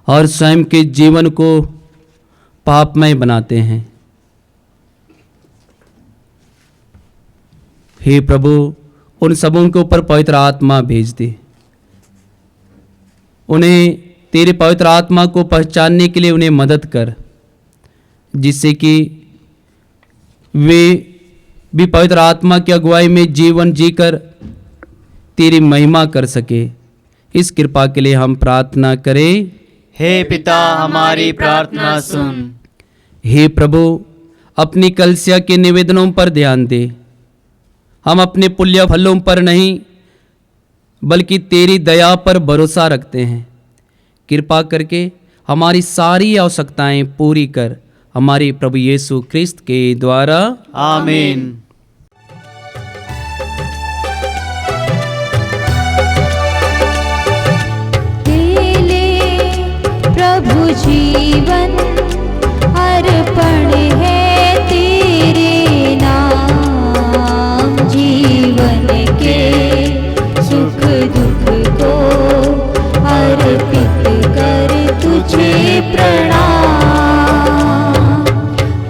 और स्वयं के जीवन को पापमय बनाते हैं। हे प्रभु, उन सबों के ऊपर पवित्र आत्मा भेज दे। उन्हें तेरे पवित्र आत्मा को पहचानने के लिए उन्हें मदद कर, जिससे कि वे भी पवित्र आत्मा की अगुवाई में जीवन जीकर तेरी महिमा कर सके। इस कृपा के लिए हम प्रार्थना करें।
हे पिता हमारी प्रार्थना सुन।
हे प्रभु, अपनी कलीसिया के निवेदनों पर ध्यान दे। हम अपने पुण्य फलों पर नहीं बल्कि तेरी दया पर भरोसा रखते हैं। कृपा करके हमारी सारी आवश्यकताएं पूरी कर, हमारे प्रभु यीशु क्रिस्त के द्वारा।
आमीन।
प्रभु जीवन अर्पण है तेरे नाम, जीवन के सुख दुख को अर्पित कर तुझे प्रणाम।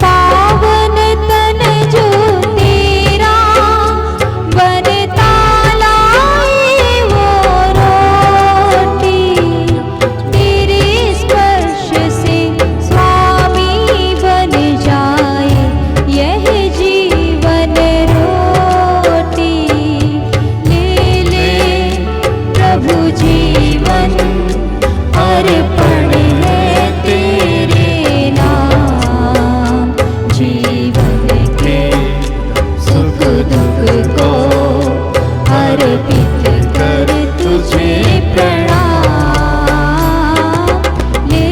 पावन तन जो तेरा बनता लाए वो रोटी, तेरे स्पर्श से स्वामी बन जाए यह जीवन रोटी। ले ले प्रभु जीवन अर्पण है तेरे नाम, जीवन के सुख दुख को अर्पित कर तुझे प्रणाम। ले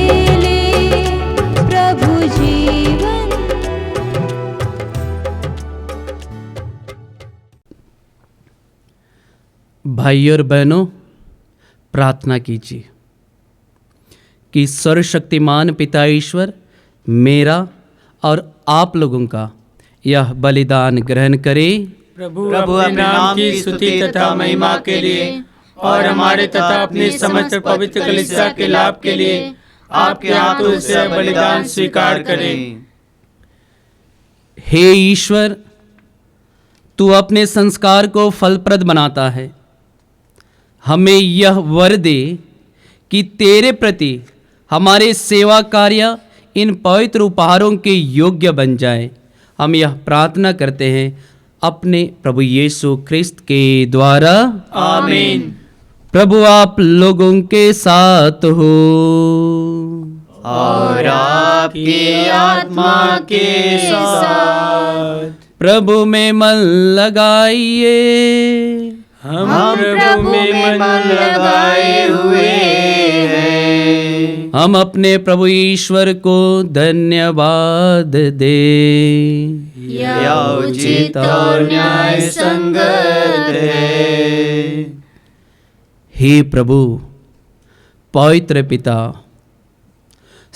भाइयों और बहनों, प्रार्थना कीजिए कि सर्वशक्तिमान पिता ईश्वर मेरा और आप लोगों का यह बलिदान ग्रहण करे।
प्रभु अपने नाम की स्तुति तथा महिमा के लिए और हमारे तथा अपनी समस्त पवित्र कलीसिया के लाभ के लिए आपके हाथों से बलिदान स्वीकार करें।
हे ईश्वर, तू अपने संस्कार को फलप्रद बनाता है। हमें यह वर दे कि तेरे प्रति हमारे सेवा कार्य इन पवित्र उपहारों के योग्य बन जाए। हम यह प्रार्थना करते हैं अपने प्रभु यीशु ख्रिस्त के द्वारा,
आमीन।
प्रभु आप लोगों के साथ हो
और आपकी आत्मा के साथ।
प्रभु में मन लगाइए,
हम प्रभु में मन लगाए हुए हैं।
हम अपने प्रभु ईश्वर को धन्यवाद दे।
यह उचित और न्याय संगत है।
हे प्रभु, पवित्र पिता,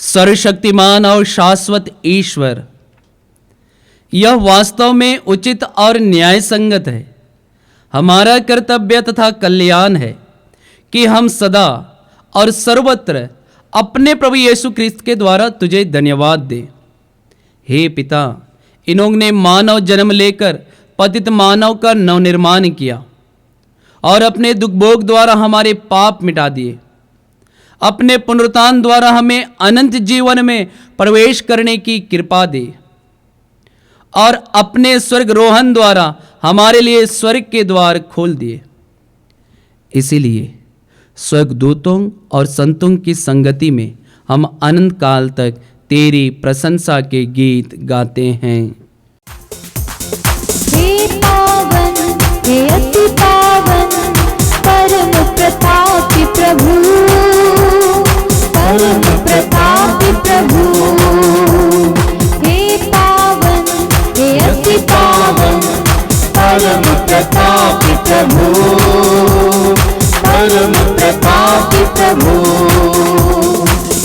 सर्वशक्तिमान और शाश्वत ईश्वर, यह वास्तव में उचित और न्याय संगत है। हमारा कर्तव्य तथा कल्याण है कि हम सदा और सर्वत्र अपने प्रभु यीशु ख्रिस्त के द्वारा तुझे धन्यवाद दें। हे पिता, इन्होंने मानव जन्म लेकर पतित मानव का नवनिर्माण किया और अपने दुखभोग द्वारा हमारे पाप मिटा दिए। अपने पुनरुत्थान द्वारा हमें अनंत जीवन में प्रवेश करने की कृपा दे और अपने स्वर्गरोहण द्वारा हमारे लिए स्वर्ग के द्वार खोल दिए। इसीलिए स्वर्गदूतों और संतों की संगति में हम अनंत काल तक तेरी प्रशंसा के गीत गाते हैं।
हे पावन, हे अति पावन, परम प्रतापी प्रभु, परम प्रतापी प्रभु। हे पावन, हे अति पावन, परम प्रतापी प्रभु, परम प्रतापी प्रभु।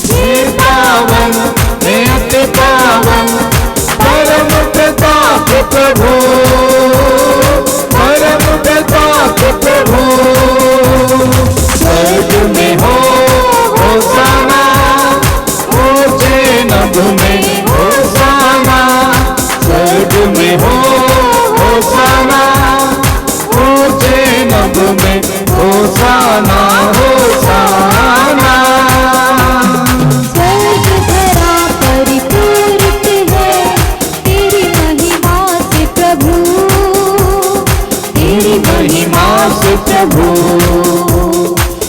हे पावन, हे अति पावन, परम प्रतापी प्रभु, परम प्रतापी प्रभु। स्वर्ग में हो होशाना, ऊंचे नभ में होशाना। स्वर्ग में हो होशाना, ऊंचे नभ में होशाना, होशाना। स्वर्ग धरा परिपूरित है तेरी महिमा से प्रभु, तेरी महिमा से प्रभु।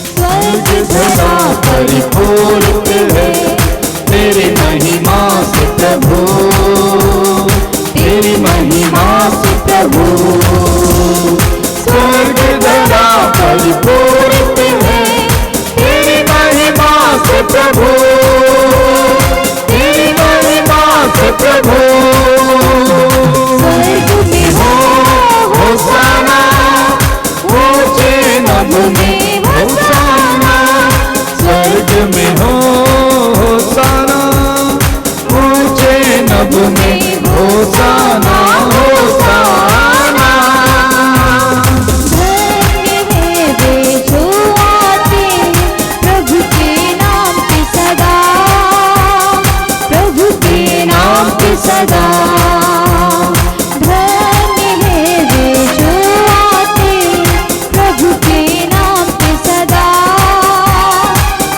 स्वर्ग धरा परिपूरित है तेरी महिमा से प्रभु, तेरी महिमा से प्रभु। स्वर्ग धरा परिपूरित है तेरी महिमा से प्रभु, तेरी महिमा से प्रभु। स्वर्ग में हो होशाना, ऊंचे नभ में होशाना। स्वर्ग में हो होशाना, ऊंचे नभ में होशाना, होशाना। धन्य है वे जो आते प्रभु के नाम पे सदा, प्रभु के नाम पे सदा। धन्य है वे जो आते प्रभु के नाम पे सदा,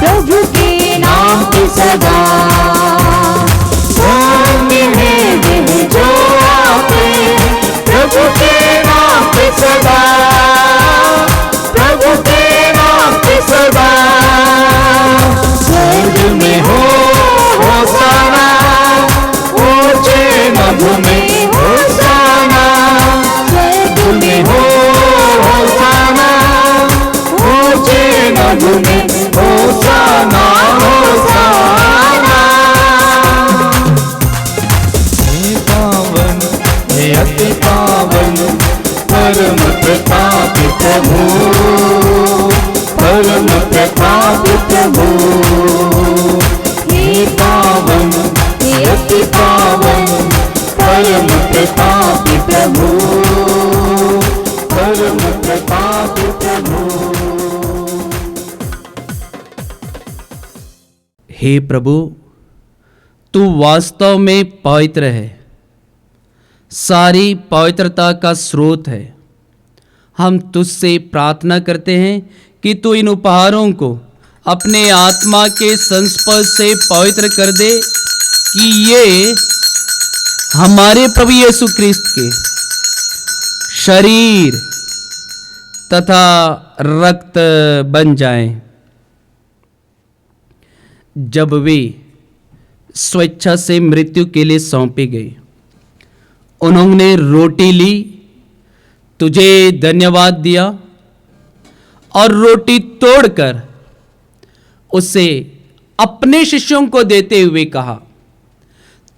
प्रभु के नाम पे सदा। धन्य है वे जो आते प्रभु के नाम पे सदा, प्रभु के नाम पे सदा। स्वर्ग में हो होशाना, ऊंचे नभ में होशाना। स्वर्ग में हो होशाना, ऊंचे नभ में होशाना, होशाना। हे पावन, हे अति पावन, परम प्रतापी प्रभु, पापी प्रभु, हे पावन, हे अति पावन, परम प्रतापी प्रभु, परम प्रतापी प्रभु।
हे प्रभु, तू वास्तव में पवित्र है, सारी पवित्रता का स्रोत है। हम तुझसे प्रार्थना करते हैं कि तू इन उपहारों को अपने आत्मा के संस्पर्श से पवित्र कर दे, कि ये हमारे प्रभु यीशु क्रिस्त के शरीर तथा रक्त बन जाएं। जब वे स्वेच्छा से मृत्यु के लिए सौंपे गए, उन्होंने रोटी ली, तुझे धन्यवाद दिया और रोटी तोड़कर उसे अपने शिष्यों को देते हुए कहा,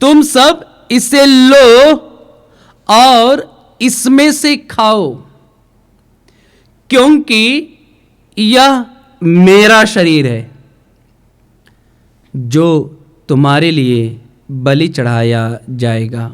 तुम सब इसे लो और इसमें से खाओ, क्योंकि यह मेरा शरीर है जो तुम्हारे लिए बलि चढ़ाया जाएगा।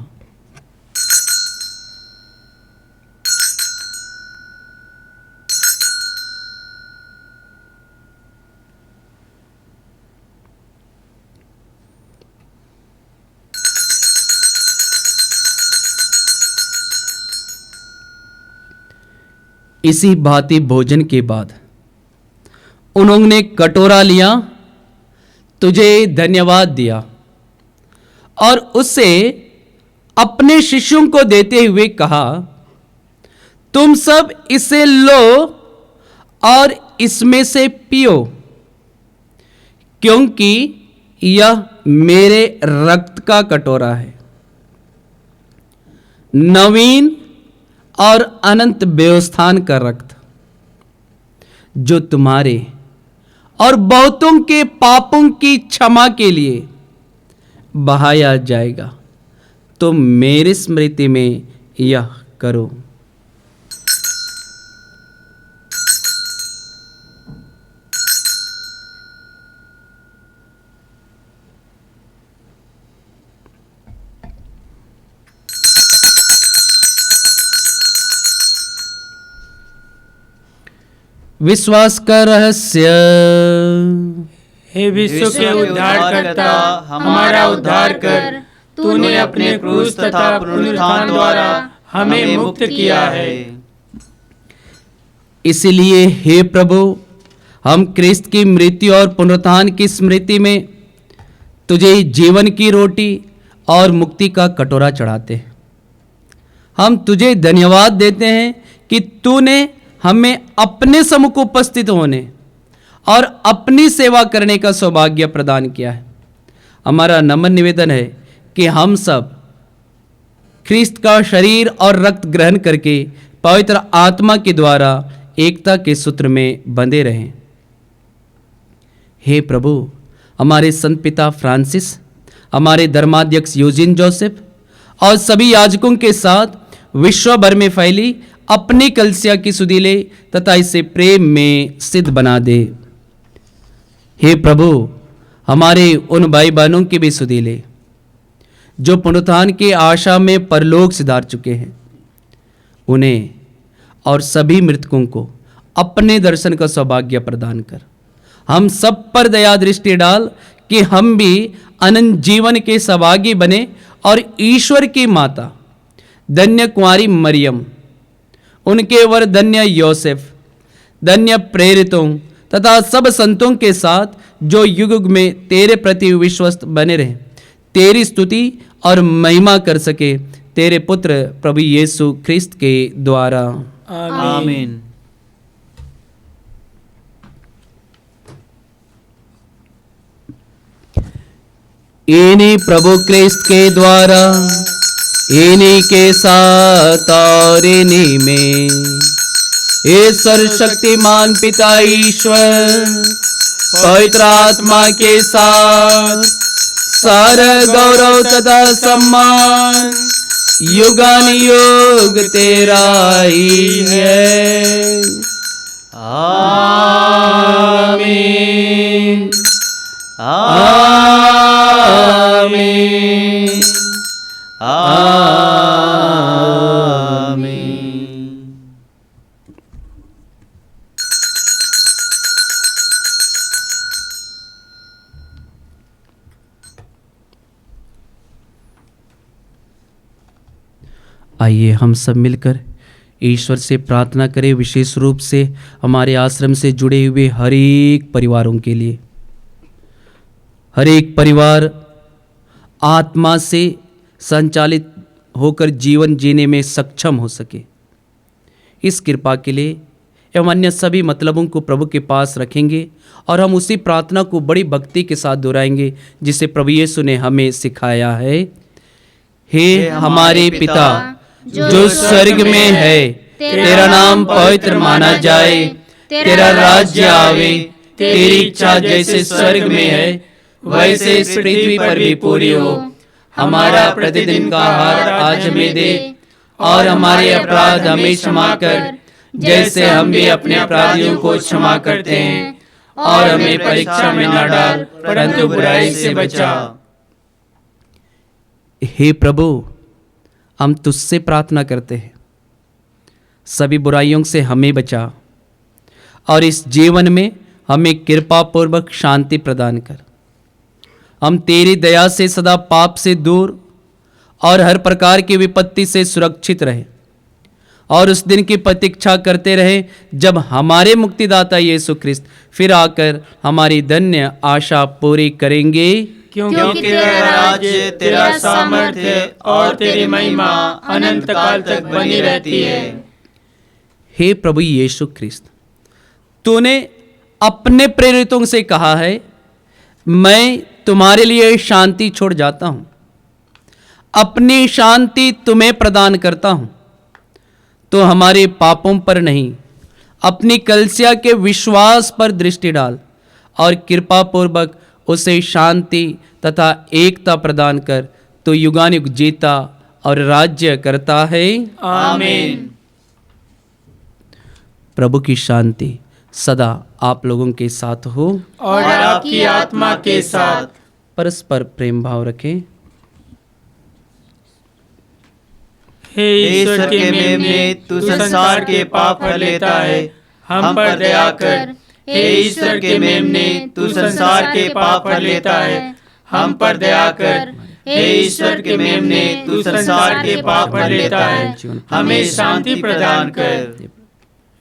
इसी भांति भोजन के बाद उन्होंने कटोरा लिया, तुझे धन्यवाद दिया और उसे अपने शिष्यों को देते हुए कहा, तुम सब इसे लो और इसमें से पियो, क्योंकि यह मेरे रक्त का कटोरा है, नवीन और अनंत व्यवस्थान का रक्त, जो तुम्हारे और बहुतों के पापों की क्षमा के लिए बहाया जाएगा। तुम मेरी स्मृति में यह करो। विश्वास का रहस्य।
हे विश्व के उद्धारकर्ता, हमारा उद्धार कर। तूने अपने क्रूस तथा पुनरुत्थान द्वारा हमें मुक्त किया है।
इसलिए हे प्रभु, हम क्रिस्त की मृत्यु और पुनरुत्थान की स्मृति में तुझे जीवन की रोटी और मुक्ति का कटोरा चढ़ाते हैं। हम तुझे धन्यवाद देते हैं कि तूने हमें अपने सम्मुख उपस्थित होने और अपनी सेवा करने का सौभाग्य प्रदान किया है। हमारा नम्र निवेदन है कि हम सब ख्रिस्त का शरीर और रक्त ग्रहण करके पवित्र आत्मा के द्वारा एकता के सूत्र में बंधे रहें। हे प्रभु, हमारे संत पिता फ्रांसिस, हमारे धर्माध्यक्ष यूजिन जोसेफ और सभी याजकों के साथ विश्व भर में फैली अपनी कलीसिया की सुधीले तथा इसे प्रेम में सिद्ध बना दे। हे प्रभु, हमारे उन भाई बहनों की भी सुधीले जो पुनरुत्थान की आशा में परलोक सिधार चुके हैं, उन्हें और सभी मृतकों को अपने दर्शन का सौभाग्य प्रदान कर। हम सब पर दया दृष्टि डाल कि हम भी अनंत जीवन के सौभागी बने और ईश्वर की माता धन्य कुंवारी मरियम, उनके वर धन्य योसेफ, धन्य प्रेरितों तथा सब संतों के साथ जो युग युग में तेरे प्रति विश्वस्त बने रहे, तेरी स्तुति और महिमा कर सके, तेरे पुत्र प्रभु यीशु ख्रिस्त के द्वारा।
आमीन।
इन्हीं प्रभु ख्रिस्त के द्वारा, इन्हीं के साथ और इन्हीं में हे सर्वशक्तिमान पिता ईश्वर पवित्र आत्मा के साथ सारा गौरव तथा सम्मान युगानुयुग तेरा ही है।
आमीन।
आमीन।
आमीन। आमीन।
आइए हम सब मिलकर ईश्वर से प्रार्थना करें, विशेष रूप से हमारे आश्रम से जुड़े हुए हर एक परिवारों के लिए। हर एक परिवार आत्मा से संचालित होकर जीवन जीने में सक्षम हो सके, इस कृपा के लिए एवं अन्य सभी मतलबों को प्रभु के पास रखेंगे और हम उसी प्रार्थना को बड़ी भक्ति के साथ दोहराएंगे जिसे प्रभु यीशु ने हमें सिखाया है। हे हमारे पिता जो स्वर्ग में है, तेरा नाम पवित्र माना जाए, तेरा राज्य आवे, तेरी इच्छा जैसे स्वर्ग में है वैसे इस पृथ्वी पर भी पूरी हो। हमारा प्रतिदिन का आहार आज हमें दे और हमारे अपराध हमें क्षमा कर जैसे हम भी अपने अपराधियों को क्षमा करते हैं, और हमें परीक्षा में न डाल परंतु बुराई से बचा। हे प्रभु, हम तुझसे प्रार्थना करते हैं, सभी बुराइयों से हमें बचा और इस जीवन में हमें कृपा पूर्वक शांति प्रदान कर। हम तेरी दया से सदा पाप से दूर और हर प्रकार की विपत्ति से सुरक्षित रहे और उस दिन की प्रतीक्षा करते रहे जब हमारे मुक्तिदाता यीशु ख्रिस्त फिर आकर हमारी धन्य आशा पूरी करेंगे।
क्योंकि तेरा राज्य, तेरा सामर्थ्य और तेरी महिमा अनंत काल तक बनी रहती है।
हे प्रभु यीशु ख्रिस्त, तूने अपने प्रेरितों से कहा है, मैं तुम्हारे लिए शांति छोड़ जाता हूं, अपनी शांति तुम्हें प्रदान करता हूं। तो हमारे पापों पर नहीं, अपनी कलीसिया के विश्वास पर दृष्टि डाल और कृपा पूर्वक उसे शांति तथा एकता प्रदान कर। तो युगानुयुग जीता और राज्य करता है।
आमीन।
प्रभु की शांति सदा आप लोगों के साथ हो
और आपकी आत्मा के साथ।
परस्पर प्रेम भाव रखें।
हे ईश्वर के मेमने, तू संसार के पाप हर लेता है, हम पर दया कर। हे ईश्वर के मेमने, तू संसार के पाप हर लेता है, हम पर दया कर। हे ईश्वर के मेमने, तू संसार के पाप हर लेता है, हमें शांति प्रदान कर।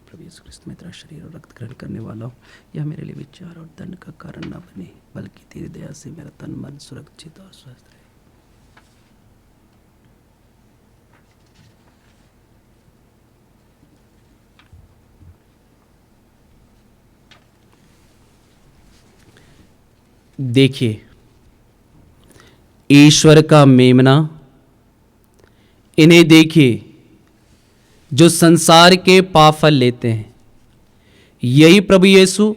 प्रभु यीशु ख्रिस्त, मैं तेरा शरीर और रक्त ग्रहण करने वाला हूँ, यह मेरे लिए विचार और दंड का कारण न बने, बल्कि तेरी दया से मेरा तन मन सुरक्षित और स्वस्थ रहे। देखिए, ईश्वर का मेमना, इन्हें देखिए जो संसार के पाप फल लेते हैं। यही प्रभु यीशु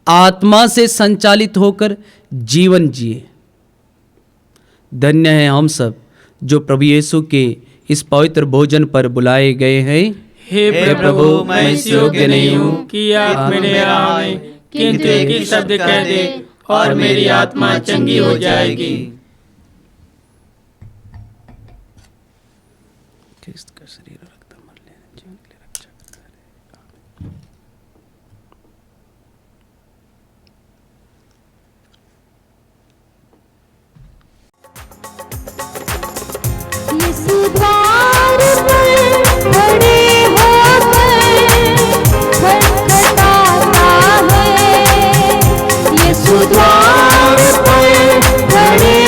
आत्मा से संचालित होकर जीवन जिए। धन्य है हम सब जो प्रभु यीशु के इस पवित्र भोजन पर बुलाए गए हैं।
हे प्रभु, मैं इस योग्य नहीं हूँ कि आप मेरे यहाँ आए, किंतु एक ही शब्द कह दे और मेरी आत्मा चंगी हो जाएगी।
ख्रिस्त का शरीर और रक्त हमारे लिए जीवन के लिए रक्षा करता रहे।
यीशु द्वार पर खड़े होकर खटखटाता है। यीशु द्वार पर खड़े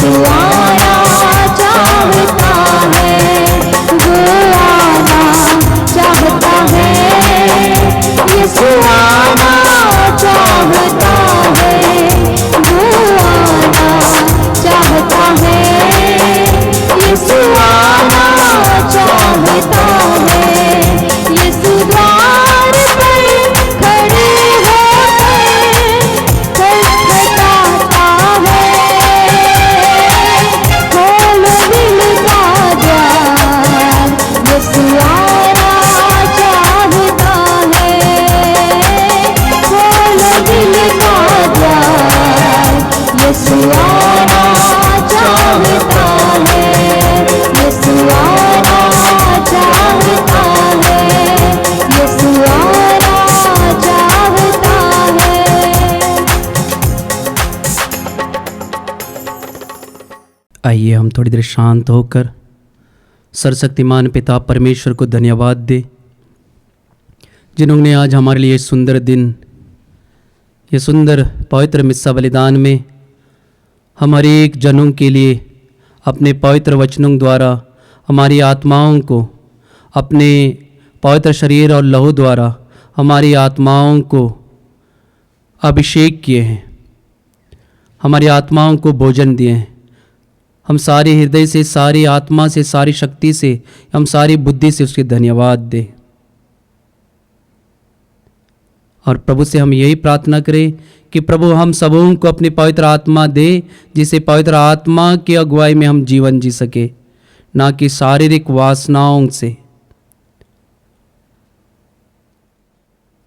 यीशु आना चाहता है, वो आना चाहता है, यीशु आना चाहता है, वो आना चाहता है, यीशु आना चाहता है। यीशु द्वार पर खड़े होकर खटखटाता है, खोलो दिल का द्वार, यीशु आना चाहता है, खोलो दिल का द्वार, यीशु आना चाहता है, यीशु आना चाहता है, यीशु आना चाहता है।
आइए हम थोड़ी देर शांत होकर सर्वशक्तिमान पिता परमेश्वर को धन्यवाद दे, जिन्होंने आज हमारे लिए सुंदर दिन, ये सुंदर पवित्र मिस्सा बलिदान में हमारे एक जनों के लिए अपने पवित्र वचनों द्वारा हमारी आत्माओं को, अपने पवित्र शरीर और लहू द्वारा हमारी आत्माओं को अभिषेक किए हैं, हमारी आत्माओं को भोजन दिए हैं। हम सारे हृदय से, सारी आत्मा से, सारी शक्ति से, हम सारी बुद्धि से उसके धन्यवाद दें। और प्रभु से हम यही प्रार्थना करें कि प्रभु हम सबों को अपनी पवित्र आत्मा दे, जिसे पवित्र आत्मा की अगुवाई में हम जीवन जी सके, ना कि शारीरिक वासनाओं से।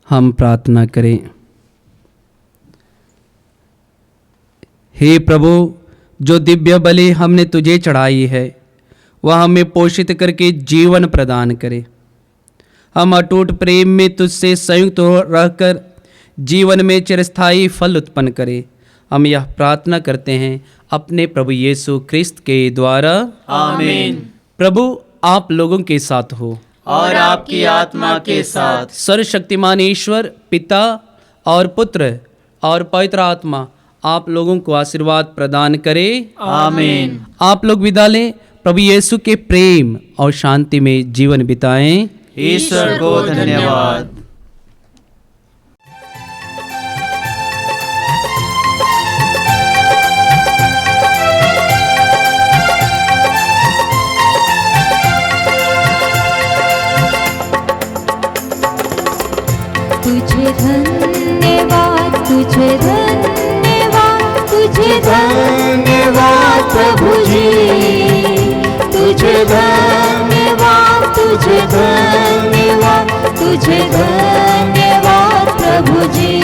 हम प्रार्थना करें। हे प्रभु, जो दिव्य बलि हमने तुझे चढ़ाई है वह हमें पोषित करके जीवन प्रदान करे। हम अटूट प्रेम में तुझसे संयुक्त हो रहकर जीवन में चिरस्थायी फल उत्पन्न करे। हम यह प्रार्थना करते हैं अपने प्रभु यीशु ख्रिस्त के द्वारा,
आमीन।
प्रभु आप लोगों के साथ हो
और आपकी आत्मा के साथ।
सर्वशक्तिमान ईश्वर पिता और पुत्र और पवित्र आत्मा आप लोगों को आशीर्वाद प्रदान करे,
आमीन।
आप लोग विदा लें। प्रभु यीशु के प्रेम और शांति में जीवन बिताएं।
ईश्वर को धन्यवाद।
तुझे धन्यवाद, तुझे धन्यवाद, तुझे धन्यवाद प्रभु जी, तुझे धन्यवाद, तुझे धन्यवाद, तुझे धन्यवाद प्रभु जी।